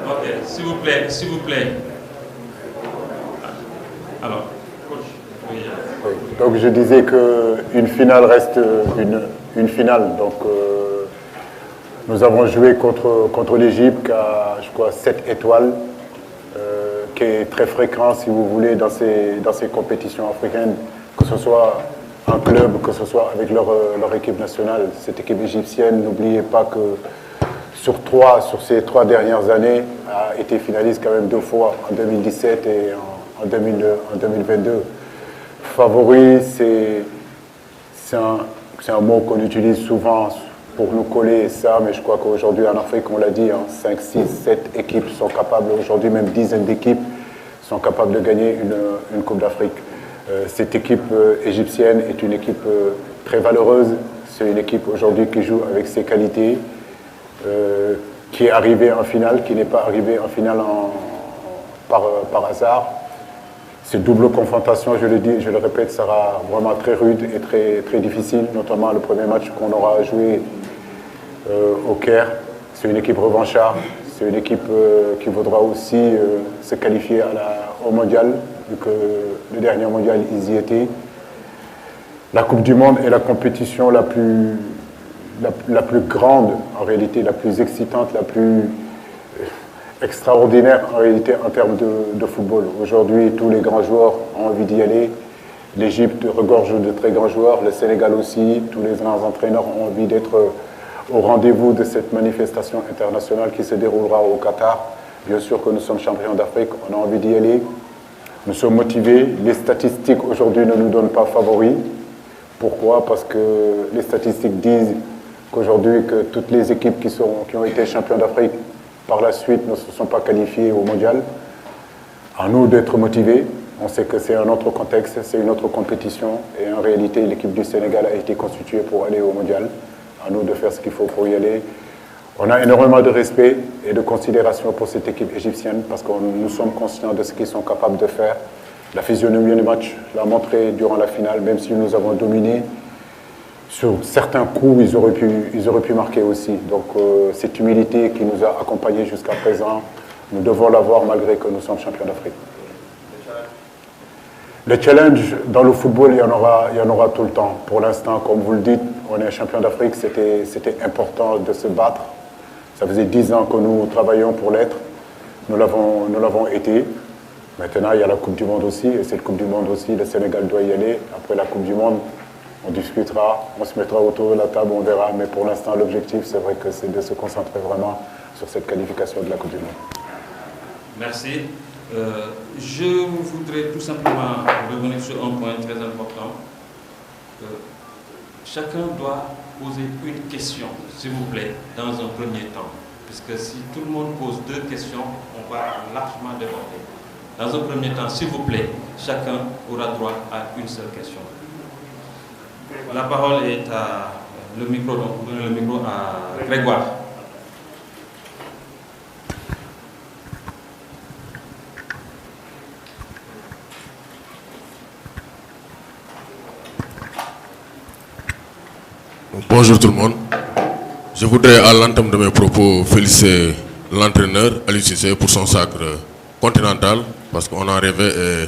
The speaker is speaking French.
Ok, s'il vous plaît, s'il vous plaît. Alors, coach. Oui. Donc je disais qu'une finale reste une finale. Donc nous avons joué contre l'Égypte qui a, je crois, 7 étoiles, qui est très fréquent, si vous voulez, dans ces compétitions africaines, que ce soit en club, que ce soit avec leur équipe nationale. Cette équipe égyptienne, n'oubliez pas que sur ces 3 dernières années, a été finaliste quand même 2 fois, en 2017 et en 2022. Favori, c'est un mot qu'on utilise souvent pour nous coller ça, mais je crois qu'aujourd'hui en Afrique, on l'a dit, 5, 6, 7 équipes sont capables, aujourd'hui même dizaines d'équipes sont capables de gagner une Coupe d'Afrique. Cette équipe égyptienne est une équipe très valeureuse, c'est une équipe aujourd'hui qui joue avec ses qualités, qui est arrivée en finale, qui n'est pas arrivée en finale par hasard. Cette double confrontation, je le dis, je le répète, sera vraiment très rude et très, très difficile, notamment le premier match qu'on aura joué au Caire. C'est une équipe revancharde, c'est une équipe qui voudra aussi se qualifier au mondial, vu que le dernier mondial, ils y étaient. La Coupe du Monde est la compétition la plus grande, en réalité, la plus excitante, la plus extraordinaire en réalité en termes de football. Aujourd'hui, tous les grands joueurs ont envie d'y aller. L'Égypte regorge de très grands joueurs, le Sénégal aussi. Tous les grands entraîneurs ont envie d'être au rendez-vous de cette manifestation internationale qui se déroulera au Qatar. Bien sûr que nous sommes champions d'Afrique, on a envie d'y aller. Nous sommes motivés. Les statistiques aujourd'hui ne nous donnent pas favoris. Pourquoi? Parce que les statistiques disent qu'aujourd'hui, que toutes les équipes qui ont été champions d'Afrique par la suite ne se sont pas qualifiés au mondial. À nous d'être motivés. On sait que c'est un autre contexte, c'est une autre compétition. Et en réalité, l'équipe du Sénégal a été constituée pour aller au mondial. À nous de faire ce qu'il faut pour y aller. On a énormément de respect et de considération pour cette équipe égyptienne parce que nous sommes conscients de ce qu'ils sont capables de faire. La physionomie du match l'a montré durant la finale, même si nous avons dominé. Sur certains coups, ils auraient pu marquer aussi. Donc cette humilité qui nous a accompagnés jusqu'à présent, nous devons l'avoir malgré que nous sommes champions d'Afrique. Le challenge dans le football, il y en aura tout le temps. Pour l'instant, comme vous le dites, on est champion d'Afrique, c'était important de se battre. Ça faisait 10 ans que nous travaillions pour l'être. Nous l'avons été. Maintenant, il y a la Coupe du Monde aussi. Et cette Coupe du Monde aussi, le Sénégal doit y aller. Après la Coupe du Monde, on discutera, on se mettra autour de la table, on verra. Mais pour l'instant, l'objectif, c'est vrai que c'est de se concentrer vraiment sur cette qualification de la Coupe du Monde. Merci. Je voudrais tout simplement revenir sur un point très important. Chacun doit poser une question, s'il vous plaît, dans un premier temps. Puisque si tout le monde pose 2 questions, on va largement déborder. Dans un premier temps, s'il vous plaît, chacun aura droit à une seule question. La parole est à le micro à Grégoire. Bonjour tout le monde. Je voudrais à l'entame de mes propos féliciter l'entraîneur Aliou Cissé pour son sacre continental parce qu'on en rêvait et